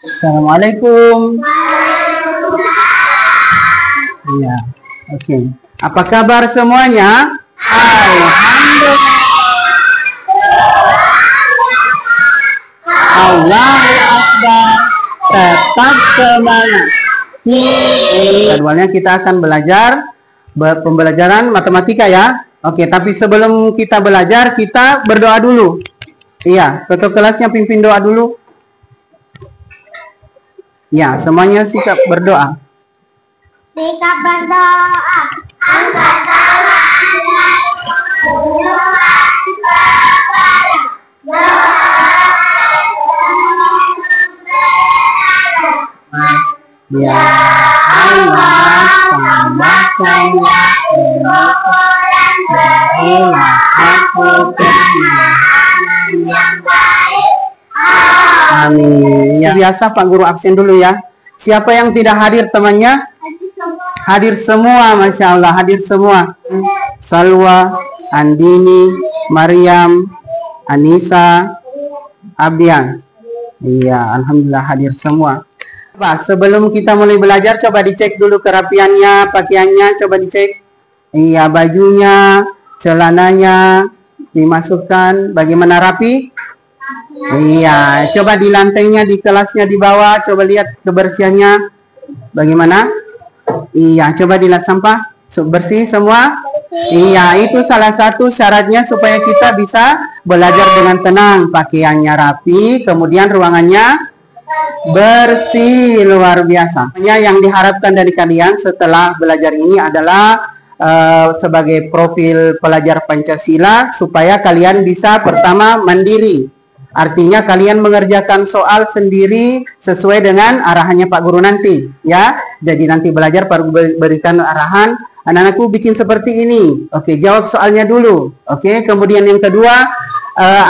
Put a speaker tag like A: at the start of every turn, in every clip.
A: Assalamualaikum. Ya, oke. Apa kabar semuanya? Alhamdulillah. Allahu Akbar. Tetap semangat. Jadwalnya kita akan belajar pembelajaran matematika ya. Oke, tapi sebelum kita belajar, kita berdoa dulu. Iya, ketua kelasnya pimpin doa dulu. Ya, semuanya sikap berdoa.
B: Sikap berdoa. Angkat tangan.
A: Ya Allah, tambahkanlah ilmu berilah aku pemahaman yang baik. Amin. Ya, biasa Pak Guru absen dulu ya. Siapa yang tidak hadir temannya? Hadir semua, Masya Allah, hadir semua. Salwa, Andini, Maryam, Anissa, Abian. Iya, Alhamdulillah hadir semua. Pak, sebelum kita mulai belajar, coba dicek dulu kerapiannya, pakaiannya, coba dicek. Iya, bajunya, celananya, dimasukkan. Bagaimana rapi? Iya, coba di lantainya, di kelasnya, di bawah, coba lihat kebersihannya. Bagaimana? Iya, coba dilihat sampah, bersih semua. Iya, itu salah satu syaratnya supaya kita bisa belajar dengan tenang. Pakaiannya rapi, kemudian ruangannya bersih, luar biasa. Yang diharapkan dari kalian setelah belajar ini adalah sebagai profil pelajar Pancasila supaya kalian bisa pertama mandiri. Artinya kalian mengerjakan soal sendiri sesuai dengan arahannya Pak Guru nanti, ya. Jadi nanti belajar Pak Guru berikan arahan, anak-anakku bikin seperti ini. Oke, jawab soalnya dulu. Oke, kemudian yang kedua,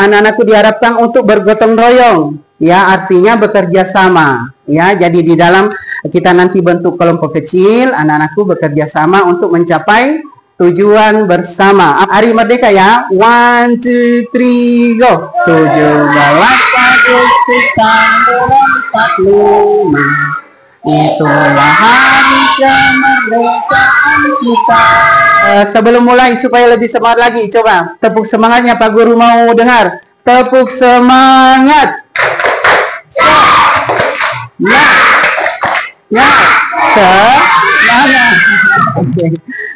A: anak-anakku diharapkan untuk bergotong royong, ya, artinya bekerja sama, ya. Jadi di dalam kita nanti bentuk kelompok kecil, anak-anakku bekerja sama untuk mencapai tujuan bersama. Hari Merdeka ya. 1, 2, 3, go. 17 Agustus tahun 45. Itulah hari kemerdekaan kita. Sebelum mulai supaya lebih semangat lagi, coba tepuk semangatnya Pak Guru mau dengar. Tepuk semangat. Ya, semangat. Oke,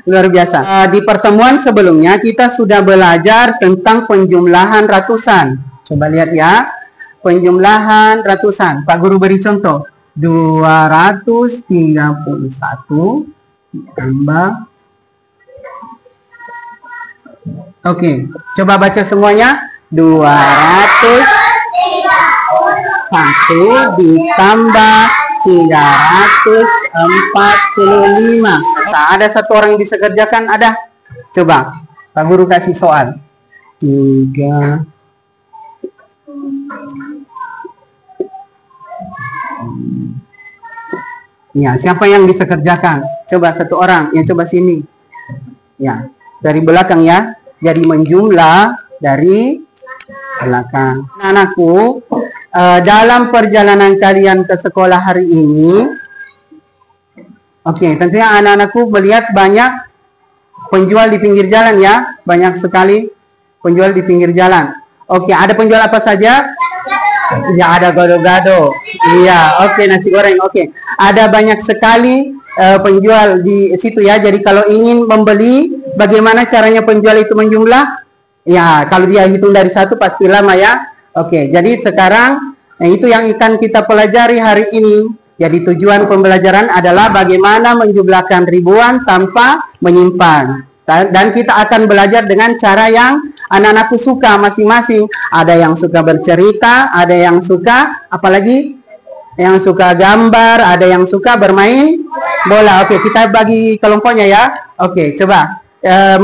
A: luar biasa. Di pertemuan sebelumnya kita sudah belajar tentang penjumlahan ratusan. Coba lihat ya, penjumlahan ratusan. Pak Guru beri contoh. 231 ditambah. Oke, coba baca semuanya. 201 ditambah 345. Ada satu orang yang bisa kerjakan? Ada? Coba Pak Guru kasih soal. 3 Ya, siapa yang bisa kerjakan? Coba satu orang, yang coba sini. Ya, dari belakang ya. Jadi menjumlah dari belakang. Anakku, dalam perjalanan kalian ke sekolah hari ini, oke, tentunya anak-anakku melihat banyak penjual di pinggir jalan ya. Banyak sekali penjual di pinggir jalan. Oke, ada penjual apa saja? Ya, ada gado-gado. Iya, oke, nasi goreng. Oke, ada banyak sekali penjual di situ ya. Jadi kalau ingin membeli, bagaimana caranya penjual itu menjumlah? Ya, kalau dia hitung dari 1 pasti lama ya. Oke, jadi sekarang itu yang akan kita pelajari hari ini. Jadi tujuan pembelajaran adalah bagaimana menjumlahkan ribuan tanpa menyimpan. Dan kita akan belajar dengan cara yang anak-anakku suka masing-masing. Ada yang suka bercerita, ada yang suka apalagi yang suka gambar, ada yang suka bermain bola. Oke, kita bagi kelompoknya ya. Oke, coba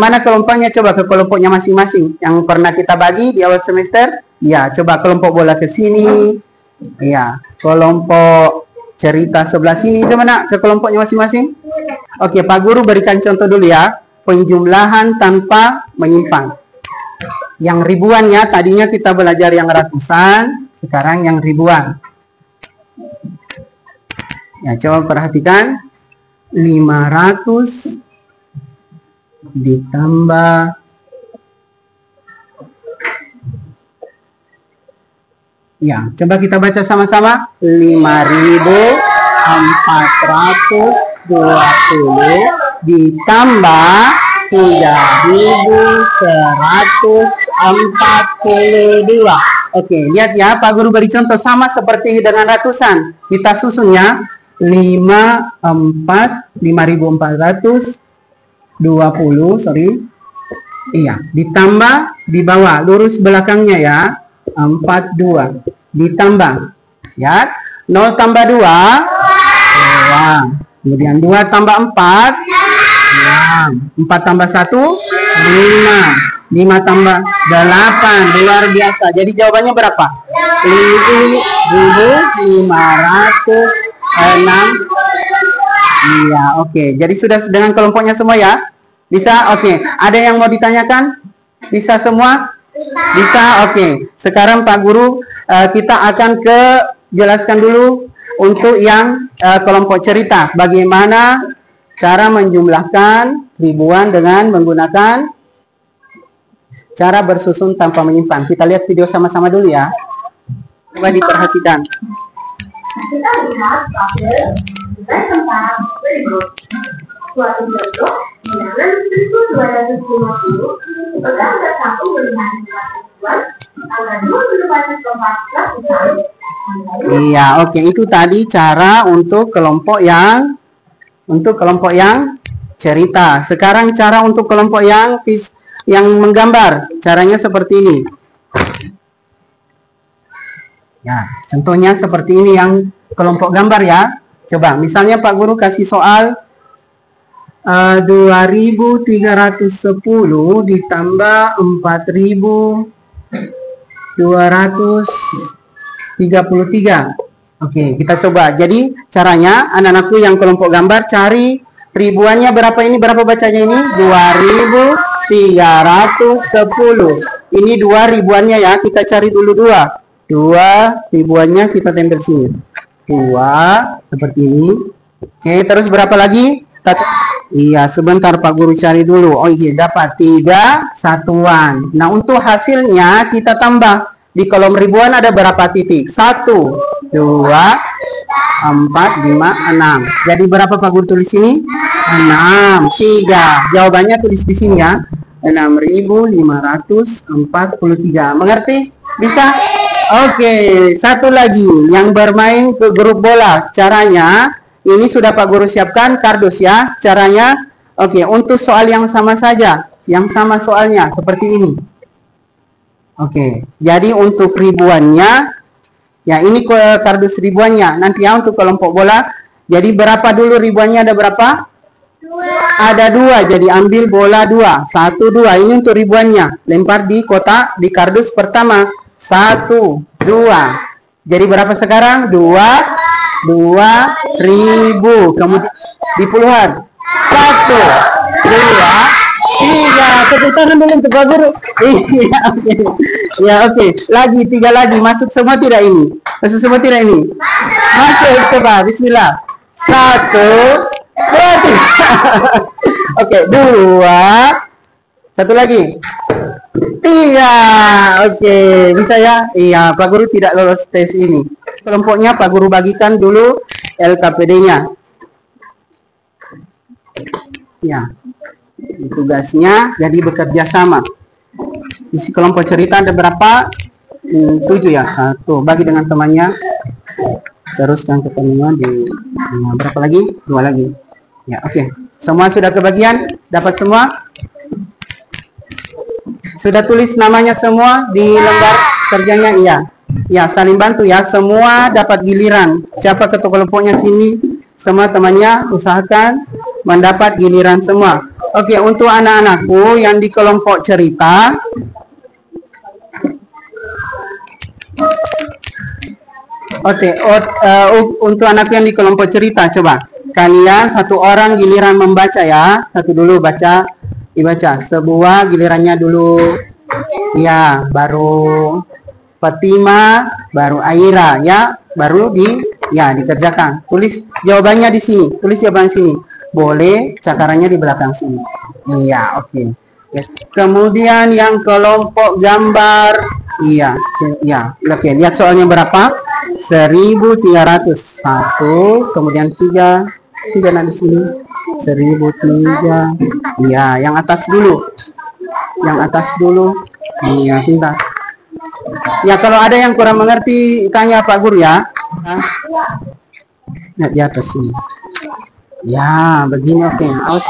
A: mana kelompoknya? Coba ke kelompoknya masing-masing yang pernah kita bagi di awal semester. Ya, coba kelompok bola ke sini. Ya, kelompok cerita sebelah sini. Coba nak ke kelompoknya masing-masing. Oke, Pak Guru berikan contoh dulu ya. Penjumlahan tanpa menyimpan. Yang ribuan ya, tadinya kita belajar yang ratusan, sekarang yang ribuan. Ya, coba perhatikan. 500 ditambah ya, coba kita baca sama-sama. 5.420 ditambah 3.142. Oke, lihat ya, Pak Guru beri contoh sama seperti dengan ratusan. Kita susunnya 5.420, sorry. Iya, ditambah di bawah, lurus belakangnya ya. 42 ditambah ya, 0 tambah 2 kemudian 2 tambah 4 4 tambah 1 5 5 tambah 8, luar biasa. Jadi jawabannya berapa? 5.506. Iya, oke. Jadi sudah dengan kelompoknya semua ya? Bisa? Oke. Ada yang mau ditanyakan? Bisa semua? Bisa, oke. Sekarang Pak Guru, kita akan jelaskan dulu untuk yang kelompok cerita. Bagaimana cara menjumlahkan ribuan dengan menggunakan cara bersusun tanpa menyimpan. Kita lihat video sama-sama dulu ya. Coba diperhatikan.
B: Kita lihat tabel dengan tentara berikut. Suatu contoh, bilangan 1250 pegang bersatu dengan ribuan, angka 24
A: Iya, oke. Itu tadi cara untuk kelompok yang cerita. Sekarang cara untuk kelompok yang menggambar. Caranya seperti ini. Ya, contohnya seperti ini yang kelompok gambar ya. Coba, misalnya Pak Guru kasih soal 2.310 ditambah 4.233. Oke, kita coba. Jadi caranya anak-anakku yang kelompok gambar cari ribuannya berapa ini? Berapa bacanya ini? 2.310. Ini 2 ribuannya ya. Kita cari dulu 2. 2 ribuannya kita tempel sini. 2 seperti ini. Oke, terus berapa lagi? Iya, sebentar Pak Guru cari dulu. Oh iya, dapat 3 satuan. Nah, untuk hasilnya kita tambah. Di kolom ribuan ada berapa titik? 1, 2, 4, 5, 6. Jadi berapa Pak Guru tulis ini? 6, 3. Jawabannya tulis di sini ya. 6.543. Mengerti? Bisa? Oke, satu lagi yang bermain ke grup bola. Caranya ini sudah Pak Guru siapkan kardus ya. Caranya, oke, untuk soal yang sama saja, yang sama soalnya seperti ini. Oke, jadi untuk ribuannya, ya ini kardus ribuannya. Nanti ya untuk kelompok bola. Jadi berapa dulu ribuannya? Ada berapa? 2. Ada 2. Jadi ambil bola 2. 1, 2. Ini untuk ribuannya. Lempar di kotak di kardus pertama. 1, 2. Jadi berapa sekarang? 2.000. Kemudian di puluhan. 1, 2, 3. Tepuk tangan dulu untuk Pak Guru. Iya, oke. Ya, oke. Lagi 3 lagi. Masuk semua tidak ini? Masuk semua tidak ini? Masuk. Coba. Bismillah. 1, 2, 3. Oke, 2. Satu lagi. 3. Oke, bisa ya? Iya, Pak Guru tidak lolos tes ini. Kelompoknya Pak Guru bagikan dulu LKPD-nya. Ya. Tugasnya jadi bekerja sama. Isi kelompok cerita ada berapa? 7 ya. 1. Bagi dengan temannya. Teruskan ketemuan di berapa lagi? 2 lagi. Ya, oke. Semua sudah kebagian? Dapat semua? Sudah tulis namanya semua di lembar kerjanya? Iya. Ya, saling bantu ya. Semua dapat giliran. Siapa ketua kelompoknya sini? Semua temannya usahakan mendapat giliran semua. Oke, untuk anak-anakku yang di kelompok cerita, untuk anak yang di kelompok cerita, coba kalian satu orang giliran membaca ya. Satu dulu dibaca. Sebuah gilirannya dulu. Ya, baru Fatima, baru Aira ya, baru Ya, dikerjakan. Tulis jawabannya di sini. Tulis jawaban sini. Boleh, cakarannya di belakang sini. Iya, oke. Ya. Kemudian yang kelompok gambar. Iya, ya. Oke, lihat soalnya berapa? 1300. 1, kemudian 3. 3 nanti sini. 1003. Iya, yang atas dulu. Yang atas dulu. Iya, pintar. Ya, kalau ada yang kurang mengerti, tanya Pak Guru ya. Nah, di atas sini. Ya, begini oke. Awas,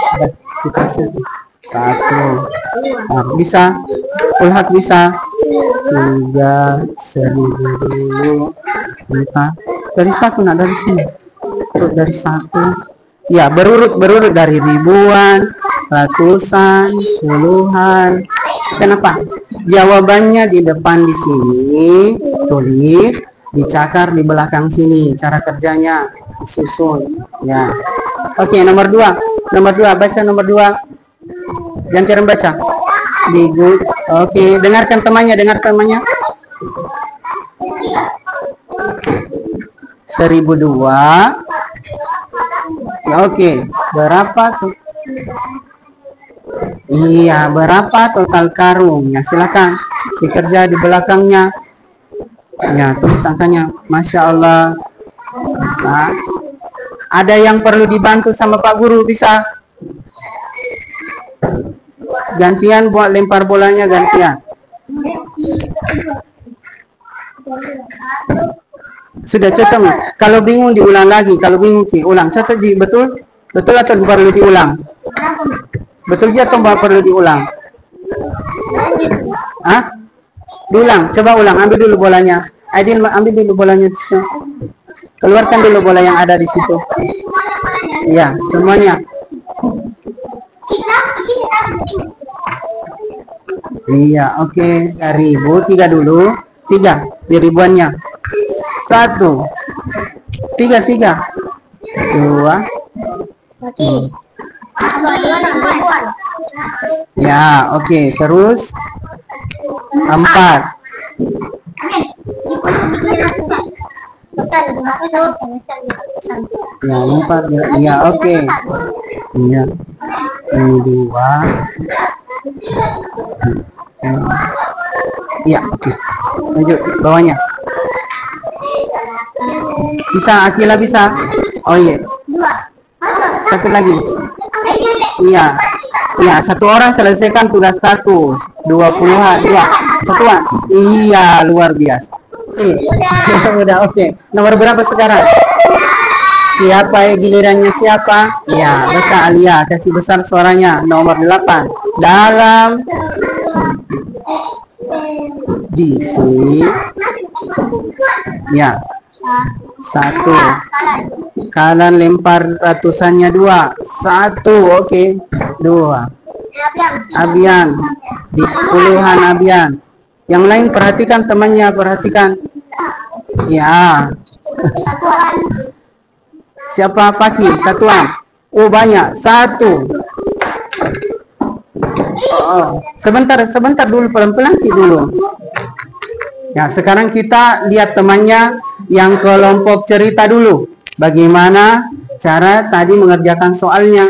A: kita sini. 1. Nah, bisa. Ulhak bisa. 3, 1000 dulu. Kita dari 1, nah dari sini. Dari 1. Ya, berurut dari ribuan, ratusan, puluhan. Kenapa? Jawabannya di depan di sini, tulis, dicakar di belakang sini. Cara kerjanya disusun. Ya. Oke, nomor 2. Nomor 2, baca nomor 2. Jangan baca. Oke, dengarkan temannya, 1002. Ya, oke. Berapa tuh? Iya, berapa total karung? Ya, silakan dikerja di belakangnya. Ya, tulis angkanya. Masya Allah. Bisa. Ada yang perlu dibantu sama Pak Guru, bisa? Gantian buat lempar bolanya, gantian. Sudah cocok. Kalau bingung diulang lagi. Kalau bingung ulang. Cocok Ji, betul? Betul atau perlu diulang? Betul Ji atau perlu diulang? Hah? Diulang. Coba ulang. Ambil dulu bolanya. Aidil, ambil dulu bolanya di situ. Keluarkan dulu bola yang ada di situ. Iya, semuanya. Iya, oke. 1003 dulu. 3 di ribuannya. 1, 3, 2. Ya, oke. Terus 4. Ya, 4. Ya, oke. Iya. 2. Iya, oke. Lanjut bawahnya. Bisa, Akila bisa. Oh iya. Satu lagi. Iya. Ya, satu orang selesaikan tugas 1. 20-an. 2. Satuan. Iya, luar biasa. Udah, oke. Nomor berapa sekarang? Siapa gilirannya siapa? Ya, baca Alia. Kasih besar suaranya. Nomor 8. Dalam di sini. Ya. 1. Kalian lempar ratusannya 2. 1, oke. 2. Abian. Di puluhan Abian. Yang lain perhatikan temannya, perhatikan. Ya. Siapa Paki? Satuan. Oh, banyak. 1. Oh, sebentar dulu, pelan-pelan dulu. Ya, sekarang kita lihat temannya yang kelompok cerita dulu. Bagaimana cara tadi mengerjakan soalnya?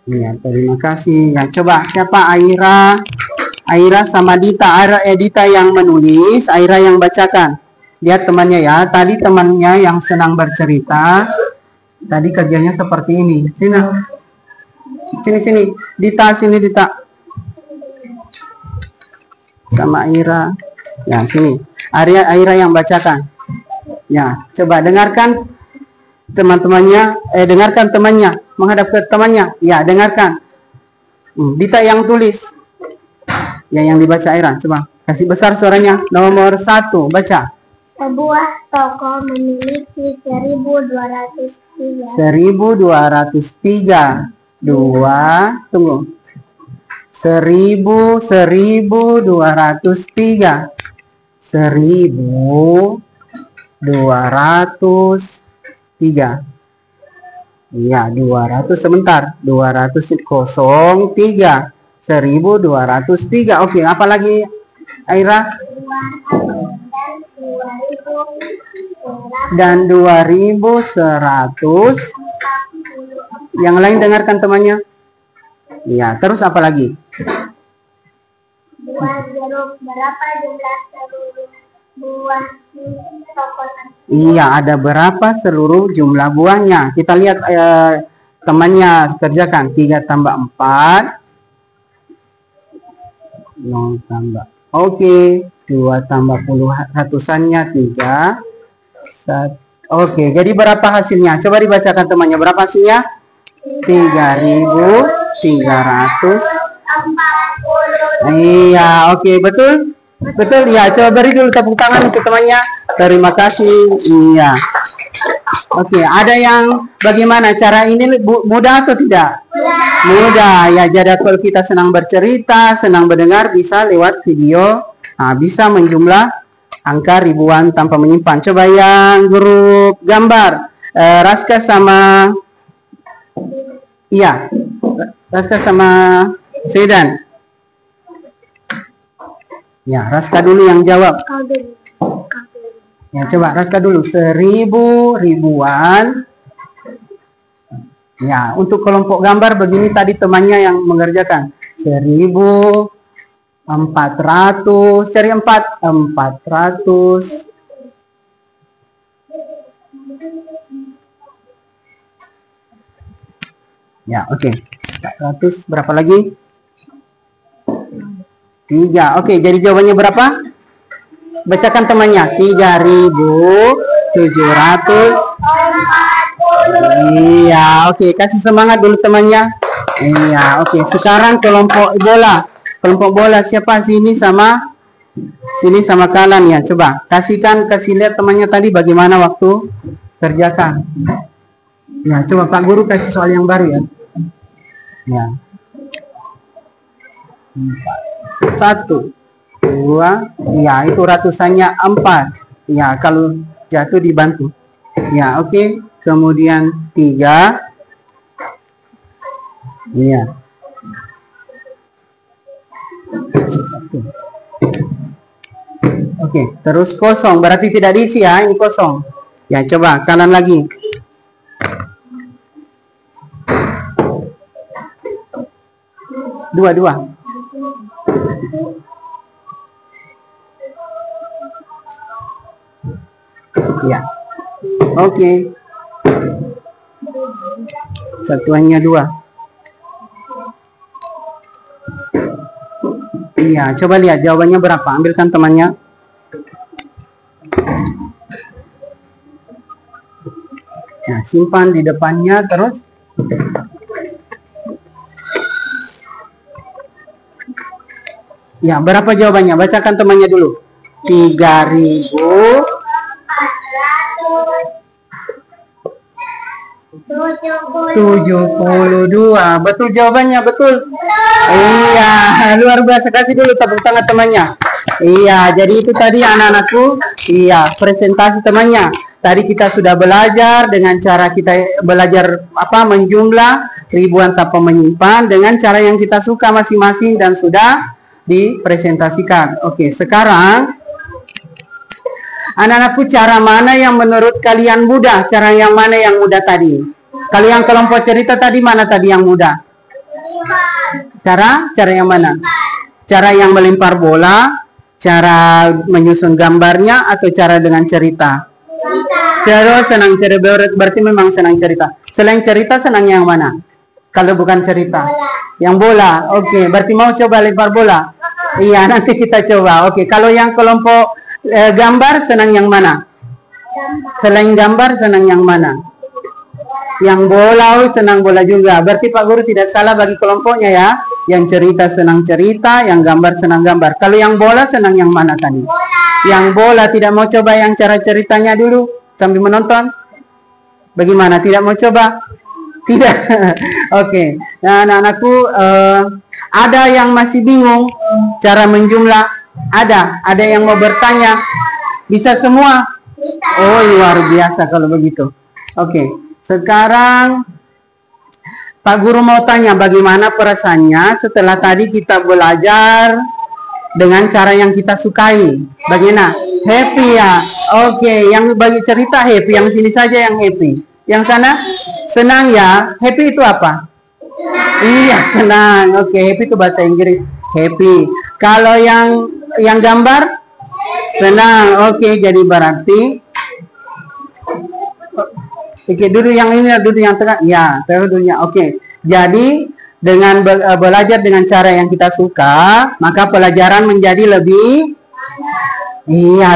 A: Ya, terima kasih. Ya, coba siapa? Aira sama Dita. Dita yang menulis, Aira yang bacakan. Lihat temannya ya. Tadi temannya yang senang bercerita. Tadi kerjanya seperti ini. Sini. Dita, sini Dita. Sama Aira. Ya, sini. Aira yang bacakan. Ya, coba dengarkan teman-temannya. Dengarkan temannya. Menghadap ke temannya. Ya, dengarkan. Dita yang tulis. Ya, yang dibaca Aira. Coba kasih besar suaranya. Nomor 1, baca.
B: Sebuah toko memiliki 1203.
A: 1203. 2. Tunggu. 1203. 1203. Iya, 200 sebentar. 203. 1203. Oke, apa lagi Aira? dan 2100. Yang lain dengarkan temannya. Iya, terus apa lagi?
B: Berapa jumlah seluruh buah toko?
A: Iya, ada berapa seluruh jumlah buahnya? Kita lihat temannya kerjakan. 3 tambah 4. 0 tambah. Oke, 2 tambah puluh ratusannya 3. Oke, jadi berapa hasilnya? Coba dibacakan temannya. Berapa hasilnya? 3.300. Iya, oke, betul? Betul, ya. Coba beri dulu tepuk tangan untuk temannya. Terima kasih. Iya. Oke, ada yang bagaimana cara ini mudah atau tidak? Mudah. Ya, jadi kalau kita senang bercerita, senang mendengar, bisa lewat video. Nah, bisa menjumlah angka ribuan tanpa menyimpan. Coba yang grup gambar. Raska sama... Iya, Raska sama Sedan. Ya, Raska dulu yang jawab. Ya, coba Raska dulu. 1000 ribuan. Ya, untuk kelompok gambar begini tadi temannya yang mengerjakan. 1400. Cari 400. Ya, oke. 400 berapa lagi? 3. Oke, jadi jawabannya berapa? Bacakan temannya. 3.700. Iya, oke. Kasih semangat dulu temannya. Iya, oke. Sekarang kelompok bola. Kelompok bola siapa? Sini sama kanan ya. Coba kasih lihat temannya tadi bagaimana waktu kerjakan. Ya, coba Pak Guru kasih soal yang baru ya. Ya. 1, 2, ya itu ratusannya 4. Ya, kalau jatuh dibantu. Ya, oke. Kemudian 3. Iya. Oke, terus kosong. Berarti tidak diisi ya, ini kosong. Ya, coba kanan lagi. 2. Ya. Oke. Satuannya 2. Iya, coba lihat jawabannya berapa. Ambilkan temannya. Nah, simpan di depannya terus. Ya, berapa jawabannya? Bacakan temannya dulu. 3.072. Betul jawabannya, betul. Iya, luar biasa. Kasih dulu tepuk tangan temannya. Iya, jadi itu tadi anak-anakku. Iya, presentasi temannya. Tadi kita sudah belajar dengan cara kita belajar menjumlah ribuan tanpa menyimpan dengan cara yang kita suka masing-masing dan sudah dipresentasikan. Oke, sekarang anak-anakku, cara mana yang menurut kalian mudah? Cara yang mana yang mudah tadi? Kalau yang kelompok cerita tadi mana tadi yang mudah? Cara yang mana? Cara yang melempar bola, cara menyusun gambarnya, atau cara dengan cerita? Cara senang cerita, berarti memang senang cerita. Selain cerita senang yang mana? Kalau bukan cerita? Yang bola. Oke, berarti mau coba lempar bola? Iya, nanti kita coba. Oke, kalau yang kelompok gambar senang yang mana? Selain gambar senang yang mana? Yang bola, senang bola juga. Berarti Pak Guru tidak salah bagi kelompoknya ya. Yang cerita senang cerita, yang gambar senang gambar. Kalau yang bola senang yang mana tadi? Yang bola. Tidak mau coba yang cara ceritanya dulu sambil menonton? Bagaimana? Tidak mau coba? Tidak. Oke. Nah, anak-anakku, ada yang masih bingung cara menjumlah? Ada yang mau bertanya? Bisa semua? Oh, luar biasa kalau begitu. Oke, sekarang Pak Guru mau tanya bagaimana perasaannya setelah tadi kita belajar dengan cara yang kita sukai. Bagaimana? Happy ya. Oke, yang bagi cerita happy, yang sini saja yang happy. Yang sana senang ya. Happy itu apa? Iya, senang. Oke, happy itu bahasa Inggris. Happy. Kalau yang gambar senang. Oke, jadi berarti oke, duduk yang ini, duduk yang tengah. Ya, duduknya. Oke. Jadi dengan belajar dengan cara yang kita suka, maka pelajaran menjadi lebih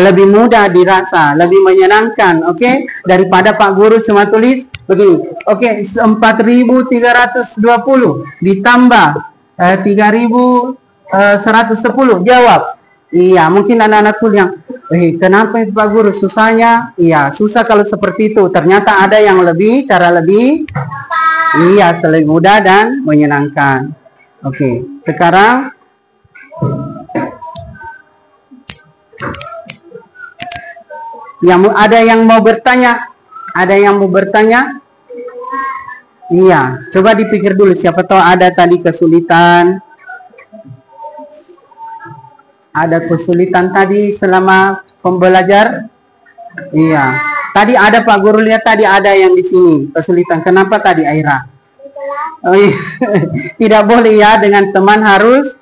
A: lebih mudah dirasa, lebih menyenangkan, oke? Daripada Pak Guru cuma tulis begini. Oke, 4.320 ditambah 3.110 jawab. Iya, mungkin anak-anakku yang kenapa Pak Guru susahnya? Iya, susah kalau seperti itu. Ternyata ada yang lebih, cara lebih lebih mudah dan menyenangkan. Oke, sekarang ada yang mau bertanya? Ada yang mau bertanya? Iya, coba dipikir dulu, siapa tahu ada tadi kesulitan. Ada kesulitan tadi selama pembelajar? Iya. Tadi ada Pak Guru lihat tadi ada yang di sini kesulitan. Kenapa tadi Aira? Oh, iya. Tidak boleh ya dengan teman harus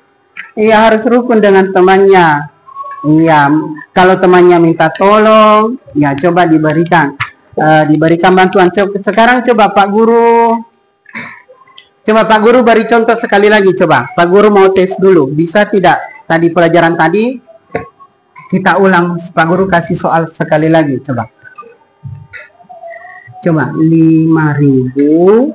A: rukun dengan temannya. Iya, kalau temannya minta tolong, ya coba diberikan bantuan. Sekarang coba Pak Guru beri contoh sekali lagi. Coba Pak Guru mau tes dulu, bisa tidak? Tadi pelajaran tadi kita ulang. Pak Guru kasih soal sekali lagi. Coba 5.236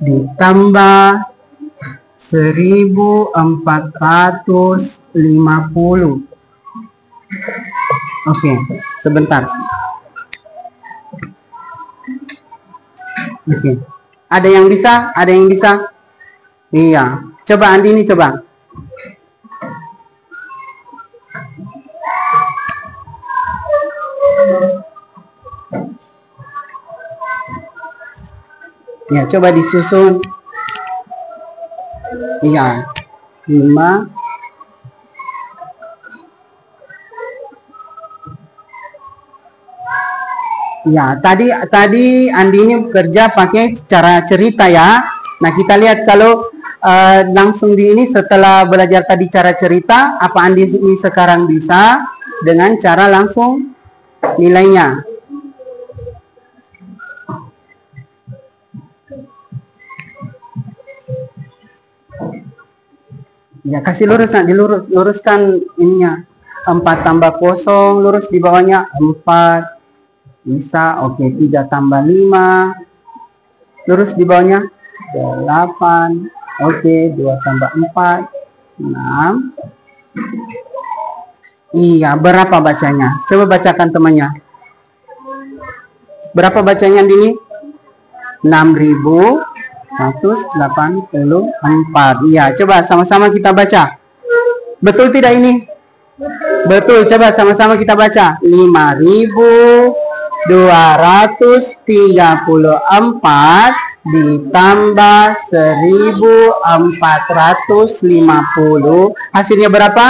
A: ditambah 1.450. Oke, sebentar. Oke. Ada yang bisa? Ada yang bisa? Iya. Coba Andini coba. Ya, coba disusun. Iya. 5. Ya, tadi Andini kerja pakai cara cerita ya. Nah, kita lihat kalau langsung di ini setelah belajar tadi cara cerita, apa Andini sekarang bisa dengan cara langsung nilainya. Ya, kasih luruskan ininya. 4 tambah 0, lurus di bawahnya 4. Bisa, oke. 3 tambah 5, lurus di bawahnya 8, oke. 2 tambah 4, 6. Iya, berapa bacanya? Coba bacakan temannya. Berapa bacanya Andini? 6.184. Iya, coba sama-sama kita baca. Betul tidak ini? Betul, coba sama-sama kita baca. 5.234 ditambah 1.450. Hasilnya berapa?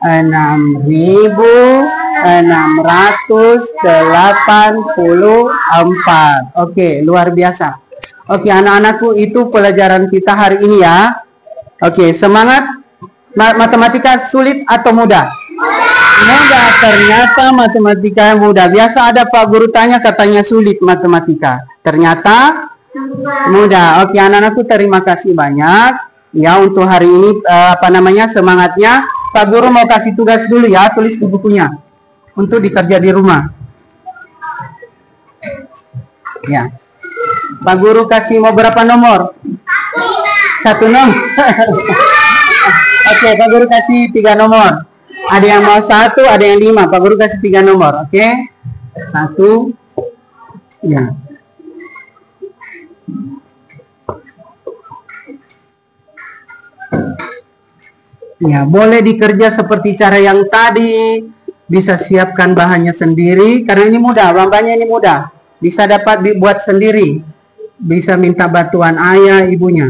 A: 6.684. Oke, luar biasa. Oke, anak-anakku, itu pelajaran kita hari ini ya. Oke, semangat. Matematika sulit atau mudah? Mudah. Ternyata matematika mudah. Biasa ada Pak Guru tanya katanya sulit matematika. Ternyata mudah. Oke, anak-anakku, terima kasih banyak ya untuk hari ini. Semangatnya. Pak Guru mau kasih tugas dulu ya, tulis di bukunya untuk dikerja di rumah. Ya. Pak Guru kasih mau berapa nomor? 1 nomor. Oke, Pak Guru kasih 3 nomor. Ada yang mau 1, ada yang 5. Pak Guru kasih 3 nomor. Oke. 1. Ya. Ya, boleh dikerja seperti cara yang tadi. Bisa siapkan bahannya sendiri. Karena ini mudah, bahannya ini mudah. Bisa dapat dibuat sendiri. Bisa minta bantuan ayah, ibunya.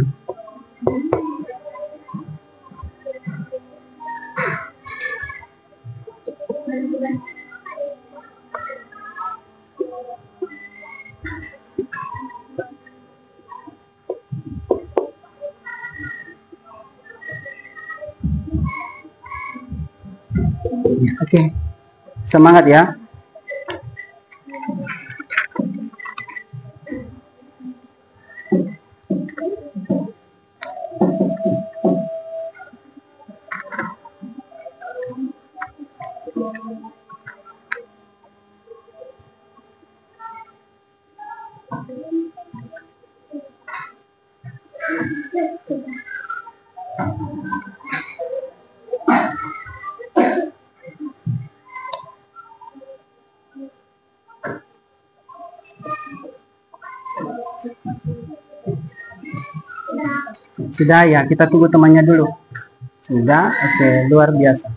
A: Oke, semangat ya. Sudah ya, kita tunggu temannya dulu. Sudah, oke, luar biasa.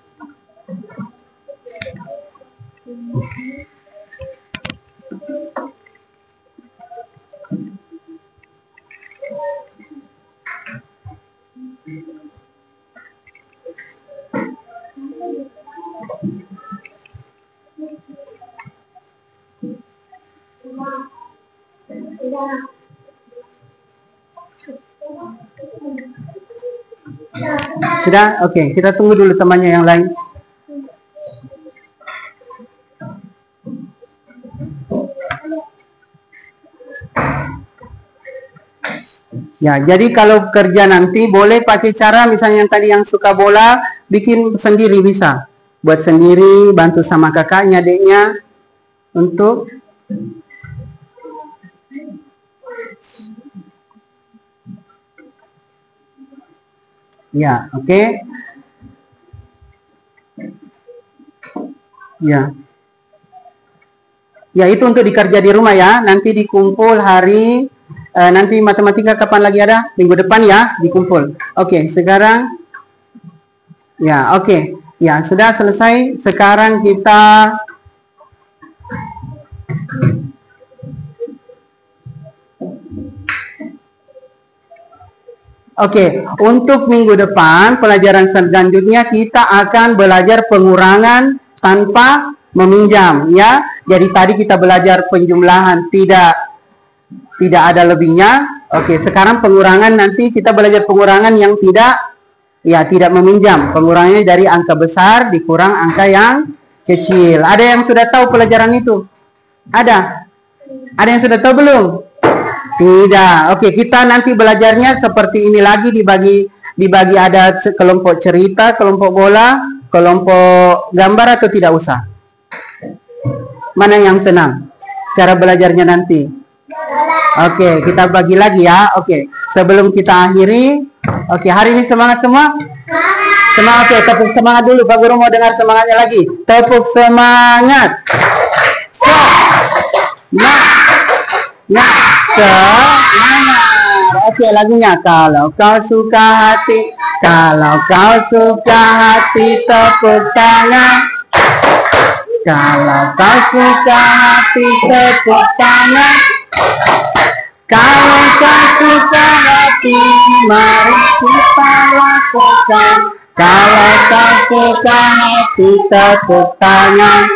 A: Sudah, oke, kita tunggu dulu temannya yang lain. Ya, jadi kalau kerja nanti boleh pakai cara misalnya yang tadi yang suka bola, bikin sendiri bisa. Buat sendiri, bantu sama kakaknya, adiknya untuk ya, oke. Ya. Ya, itu untuk dikerja di rumah ya. Nanti dikumpul hari nanti matematika kapan lagi ada? Minggu depan ya, dikumpul. Oke, sekarang ya, oke. Ya, sudah selesai. Sekarang kita Oke, untuk minggu depan pelajaran selanjutnya kita akan belajar pengurangan tanpa meminjam ya. Jadi tadi kita belajar penjumlahan tidak ada lebihnya. Oke, sekarang pengurangan, nanti kita belajar pengurangan yang tidak meminjam. Pengurangannya dari angka besar dikurang angka yang kecil. Ada yang sudah tahu pelajaran itu? Ada? Ada yang sudah tahu belum? Tidak. Oke, kita nanti belajarnya seperti ini lagi, dibagi ada kelompok cerita, kelompok bola, kelompok gambar, atau tidak usah? Mana yang senang? Cara belajarnya nanti. Oke, kita bagi lagi ya. Oke, sebelum kita akhiri, oke, hari ini semangat semua? Semangat. Oke, tepuk semangat dulu. Pak Guru mau dengar semangatnya lagi. Tepuk semangat. Semangat. Oke, lagunya. Kalau kau suka hati, tepuk tangan. Kalau kau suka hati, tepuk tangan. Kalau kau suka hati, mari kita lakukan. Kalau kau suka hati, tepuk tangan.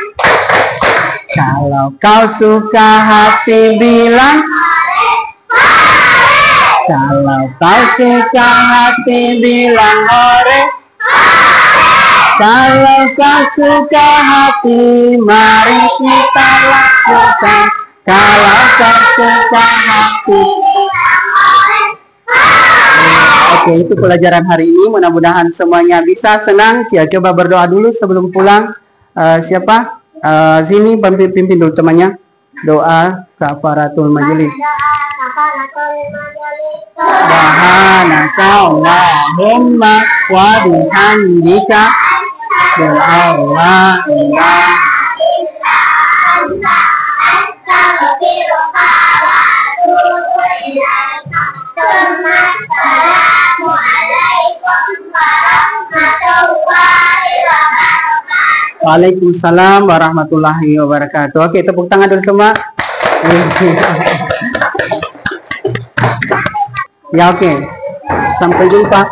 A: Kalau kau suka hati, bilang. Kalau kau suka hati, bilang hore. Kalau kau suka hati, mari kita lakukan. Kalau kau suka hati. Oke, itu pelajaran hari ini. Mudah-mudahan semuanya bisa senang. Cia coba berdoa dulu sebelum pulang. Siapa? Sini pimpin dulu temannya. Doa kafaratul majelis. Subhanaka Allahumma wa bihamdika. Allah Waalaikumsalam warahmatullahi wabarakatuh. Oke, tepuk tangan dulu semua. Ya, oke. Sampai jumpa.